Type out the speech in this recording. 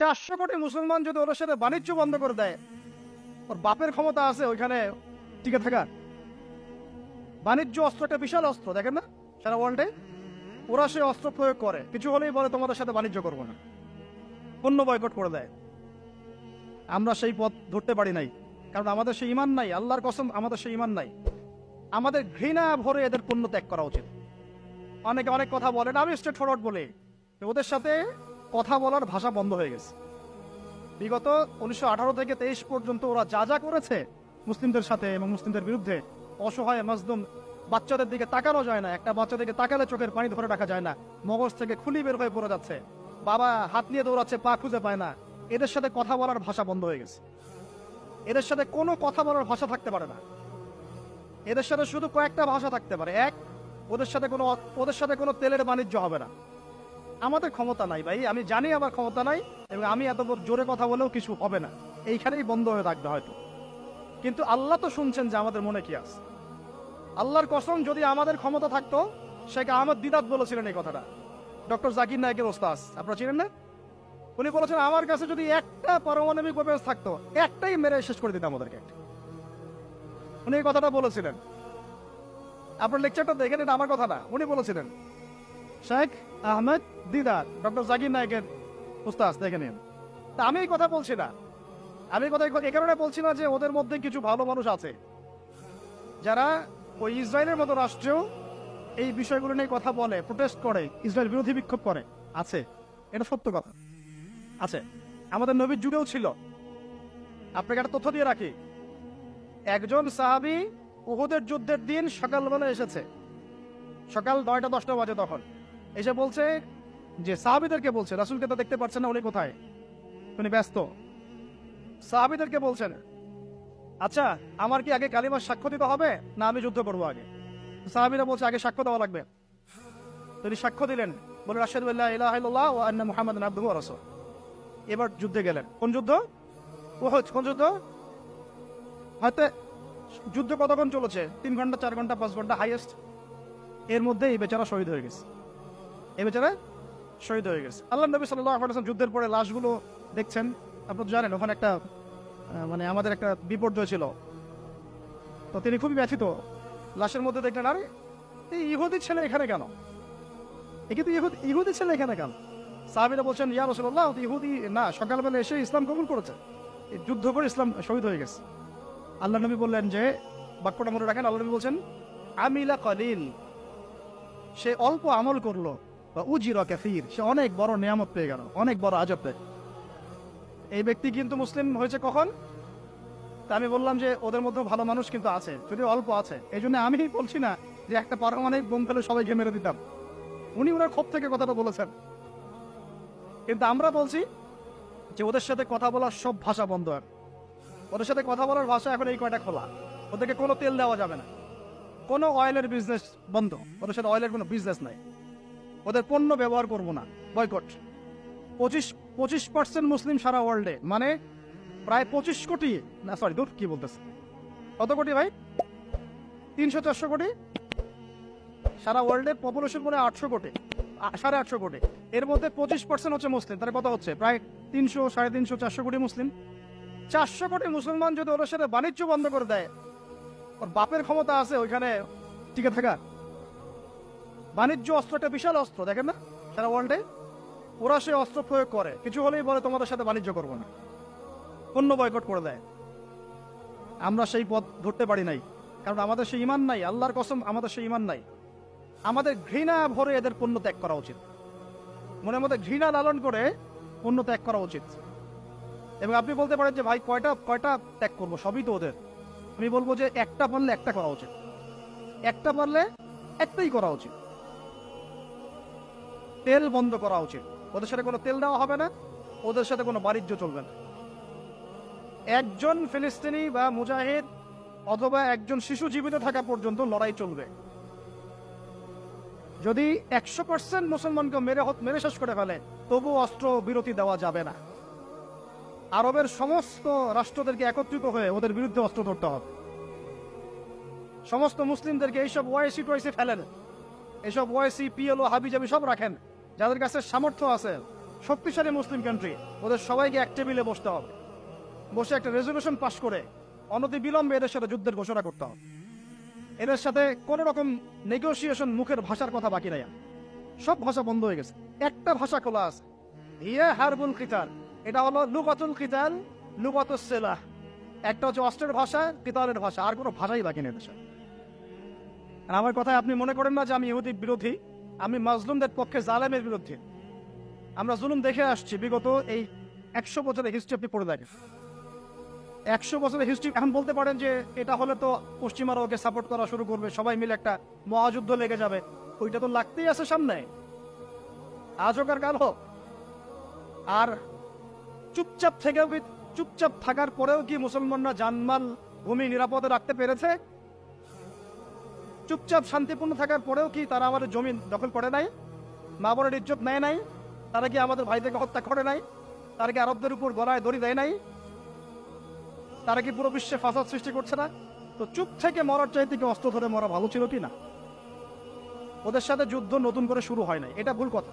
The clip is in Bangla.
400 কোটি মুসলমান যদি ওদের সাথে বাণিজ্য বন্ধ করে দেয়, ওর বাপের ক্ষমতা আছে ওইখানে টিকে থাকার? বাণিজ্য অস্ত্র একটা বিশাল অস্ত্র, দেখেন না সারা ওয়ার্ল্ডে ওরা সেই অস্ত্র প্রয়োগ করে, কিছু হলেই বলে তোমাদের সাথে বাণিজ্য করবো না, পণ্য বয়কট করে দেয়। আমরা সেই পথ ধরতে পারি নাই, কারণ আমাদের সেই ইমান নাই। আল্লাহর কসম, আমাদের সেই ইমান নাই। আমাদের ঘৃণা ভরে এদের পণ্য ত্যাগ করা উচিত। অনেকে অনেক কথা বলেন, আমি স্ট্রেট ফরওয়ার্ড বলি, ওদের সাথে কথা বলার ভাষা বন্ধ হয়ে গেছে। বিগত 1918 থেকে 23 পর্যন্ত ওরা যা যা করেছে মুসলিমদের সাথে এবং মুসলিমদের বিরুদ্ধে, অসহায় মাজলুম বাচ্চাদের দিকে তাকানো যায় না, একটা বাচ্চা দিকে তাকালে চোখের পানি ধরে রাখা যায় না, মগজ থেকে খুলি বের হয়ে পড়ে যাচ্ছে, বাবা হাত নিয়ে দৌড়াচ্ছে, পা খুঁজে পায় না। এদের সাথে কথা বলার ভাষা বন্ধ হয়ে গেছে। এদের সাথে কোনো কথা বলার ভাষা থাকতে পারে না। এদের সাথে শুধু কয়েকটা ভাষা থাকতে পারে। এক, ওদের সাথে কোনো তেলের বাণিজ্য হবে না। আমাদের ক্ষমতা নাই ভাই, আমি জানি আমার ক্ষমতা নাই, এবং আমি এত জোরে কথা বলেও কিছু হবে না, এইখানেই বন্ধ হয়ে থাকবে হয়তো। কিন্তু আল্লাহ তো শুনছেন যে আমাদের মনে কি আছে। আল্লাহর কসম, যদি আমাদের ক্ষমতা থাকতো, শেখ আহমদ দিদাত বলেছিলেন এই কথাটা, ডক্টর জাকির নায়েকের ওস্তাদ, আপনারা চিনেন না? উনি বলেছেন আমার কাছে যদি একটা পারমাণবিক ওয়েপন্স থাকতো, একটাই মেরে শেষ করে দিতাম আমাদেরকে। উনি এই কথাটা বলেছিলেন। আপনার লেকচারটা দেখেন, এটা আমার কথা না, উনি বলেছিলেন। শেখ আহমেদ দিদার, ডক্টর জাকির নায়েকের উস্তাদ, দেখে নিন। তা আমি এই কথা বলছি না, আমি এই কথা এই কারণে বলছি না যে ওদের মধ্যে কিছু ভালো মানুষ আছে যারা ওই ইসরায়েলের মতো রাষ্ট্রেও এই বিষয়গুলো নিয়ে কথা বলে, প্রোটেস্ট করে, ইসরায়েল বিরোধী বিক্ষোভ করে, আছে, এটা সত্য কথা আছে। আমাদের নবীর যুগেও ছিল। আপনাকে একটা তথ্য দিয়ে রাখি, একজন সাহাবী উহুদের যুদ্ধের দিন সকালবেলা এসেছে, সকাল 9টা-10টা বাজে, তখন এসে বলছে যে সাহাবীদেরকে বলছে, রাসূলকে তো দেখতে পাচ্ছেন না, উনি কোথায়, উনি ব্যস্ত। সাহাবীদেরকে বলছেন, আচ্ছা আমার কি আগে কালিমার সাক্ষ্য দিতে হবে না আমি যুদ্ধ করবো আগে? সাহাবীরা বলছে আগে সাক্ষ্য দেওয়া লাগবে। তিনি সাক্ষ্য দিলেন, বলে আশহাদু আল্লা ইলাহা ইল্লাল্লাহ ওয়া আন্না মুহাম্মাদান আবদুহু ওয়া রাসূলুহু। এবার যুদ্ধে গেলেন। কোন যুদ্ধ? উহুদ। কোন যুদ্ধ? হয়তো যুদ্ধ কতক্ষণ চলেছে? 3 ঘন্টা, 4 ঘন্টা, 5 ঘন্টা হাইয়েস্ট। এর মধ্যে এই বেচারা শহীদ হয়ে গেছে। এই বেচারা শহীদ হয়ে গেছে। আল্লাহ নবী সাল্লাল্লাহু আলাইহি ওয়াসাল্লাম যুদ্ধের পরে লাশগুলো দেখছেন। আপনারা তো জানেন ওখানে একটা মানে আমাদের একটা বিপর্যয় ছিল, তো তিনি খুবই ব্যথিত। লাশের মধ্যে দেখলেন, আরে এই ইহুদি ছেলে এখানে কেন? একে তো ইহুদি ছেলে এখানে কেন? সাহাবীরা বলছেন, ইয়া রাসূলুল্লাহ, ইহুদি না, সকালবেলা এসে ইসলাম কবুল করেছে, যুদ্ধ করে ইসলাম শহীদ হয়ে গেছে। আল্লাহ নবী বললেন যে, বাক্যটা মনে রাখেন, আল্লাহ নবী বলছেন আমিলা কলিল, সে অল্প আমল করলো, বা উজিরা কাসীর, সে অনেক বড় নিয়ামত পেয়ে গেল, অনেক বড় আজব পেয়ে। এই ব্যক্তি কিন্তু মুসলিম হয়েছে কখন? তা আমি বললাম যে ওদের মধ্যে ভালো মানুষ কিন্তু আছে, যদিও অল্প আছে। এই জন্য আমি বলছি না যে একটা পারমাণবিক বোম ফেলে সবাইকে মেরে দিতাম, উনি ওনার ক্ষোভ থেকে কথাটা বলেছেন। কিন্তু আমরা বলছি যে ওদের সাথে কথা বলার সব ভাষা বন্ধ। আর ওদের সাথে কথা বলার ভাষা এখন এই কয়টা খোলা। ওদেরকে কোনো তেল দেওয়া যাবে না, কোনো অয়েলের বিজনেস বন্ধ, ওদের সাথে অয়েলের কোনো বিজনেস নাই, ওদের পণ্য ব্যবহার করবো না, বয়কট। 25% মুসলিম সারা ওয়ার্ল্ডে, মানে প্রায় 25 কোটি, না সরি দূর কি বলতেছে, কত কোটি ভাই? 300-400 কোটি। সারা ওয়ার্ল্ডের পপুলেশন মনে 800 কোটি, 850 কোটি। এর মধ্যে 25% হচ্ছে মুসলিম, তাহলে কত হচ্ছে? প্রায় 300, 350, 400 কোটি মুসলিম। 400 কোটি মুসলমান যদি ওদের সাথে বাণিজ্য বন্ধ করে দেয়, ওর বাপের ক্ষমতা আছে ওইখানে টিকে থাকার? বাণিজ্য অস্ত্র একটা বিশাল অস্ত্র, দেখেন না সারা ওয়ার্ল্ডে ওরা সেই অস্ত্র প্রয়োগ করে, কিছু হলেই বলে তোমাদের সাথে বাণিজ্য করবো না, পণ্য বয়কট করে দেয়। আমরা সেই পথ ধরতে পারি নাই, কারণ আমাদের সেই ইমান নাই। আল্লাহর কসম, আমাদের সেই ইমান নাই। আমাদের ঘৃণা ভরে এদের পণ্য ত্যাগ করা উচিত, মনের মধ্যে ঘৃণা লালন করে পণ্য ত্যাগ করা উচিত। এবং আপনি বলতে পারেন যে ভাই কয়টা ত্যাগ করবো, সবই তো ওদের। আমি বলবো যে একটা পারলে একটা করা উচিত, একটা পারলে একটাই করা উচিত। তেল বন্ধ করা উচিত, ওদের সাথে কোনো তেল দেওয়া হবে না, ওদের সাথে কোনো বাণিজ্য চলবে না। একজন ফিলিস্তিনি বা মুজাহিদ অথবা একজন শিশু জীবিত থাকা পর্যন্ত লড়াই চলবে। যদি 100% মুসলমানকে মেরে শেষ করে ফেলে, তবু অস্ত্র বিরতি দেওয়া যাবে না। আরবের সমস্ত রাষ্ট্রদেরকে একত্রিত হয়ে ওদের বিরুদ্ধে অস্ত্র ধরতে হবে। সমস্ত মুসলিমদেরকে এইসব ওয়াইসি টোয়াইসি ফেলেন, এইসব ওয়াইসি পিএলও হাবিজাবি সব রাখেন, যাদের কাছে সামর্থ্য আছে শক্তিশালী মুসলিম কান্ট্রি, ওদের সবাইকে এক টেবিলে বসতে হবে, বসে একটা রেজলিউশন পাস করে অনতি বিলম্বে এদের সাথে যুদ্ধের ঘোষণা করতে হবে। এদের সাথে কোনো রকম নেগোসিয়েশন, মুখের ভাষার কথা বাকি নাই। সব ভাষা বন্ধ হয়ে গেছে, একটা ভাষা খোলা আছে, হিয়া হারবুল কিতাল। এটা হলো লুগাতুল কিতাল, লুগাতুস সিলাহ। একটা হচ্ছে অস্ত্রের ভাষা, কিতালের ভাষা, আর কোনো ভাষাই বাকি নেই দেশে। আর আমার কথায় আপনি মনে করেন না যে আমি ইহুদি বিরোধী, আমি মাজলুমদের পক্ষে, জালেমের বিরুদ্ধে। আমরা জুলুম দেখে আসছি বিগত এই 100 বছরের হিস্ট্রি আপনি পড়ে দেখেন। 100 বছরের হিস্ট্রি। এখন বলতে পারেন যে এটা হলে তো পশ্চিমারা ওকে সাপোর্ট করা শুরু করবে, সবাই মিলে একটা মহাযুদ্ধ লেগে যাবে। ওইটা তো লাগতেই আছে সামনে, আজ হোক আর কাল হোক। আর চুপচাপ থাকার পরেও কি মুসলমানরা জানমাল ভূমি নিরাপদে রাখতে পেরেছে? চুপচাপ শান্তিপূর্ণ থাকার পরেও কি তারা আমাদের জমি দখল করে নাই? মা বোনের ইজ্জত নেয় নাই? তারা কি আমাদের ভাইদেরকে হত্যা করে নাই? তারা কি আরবদের উপর গলায় দড়ি দেয় নাই? তারা কি পুরো বিশ্বে ফাসাদ সৃষ্টি করছে না? তো চুপ থেকে মরার চাইতে কি অস্ত্র ধরে মরা ভালো ছিল কি না? ওদের সাথে যুদ্ধ নতুন করে শুরু হয় নাই, এটা ভুল কথা।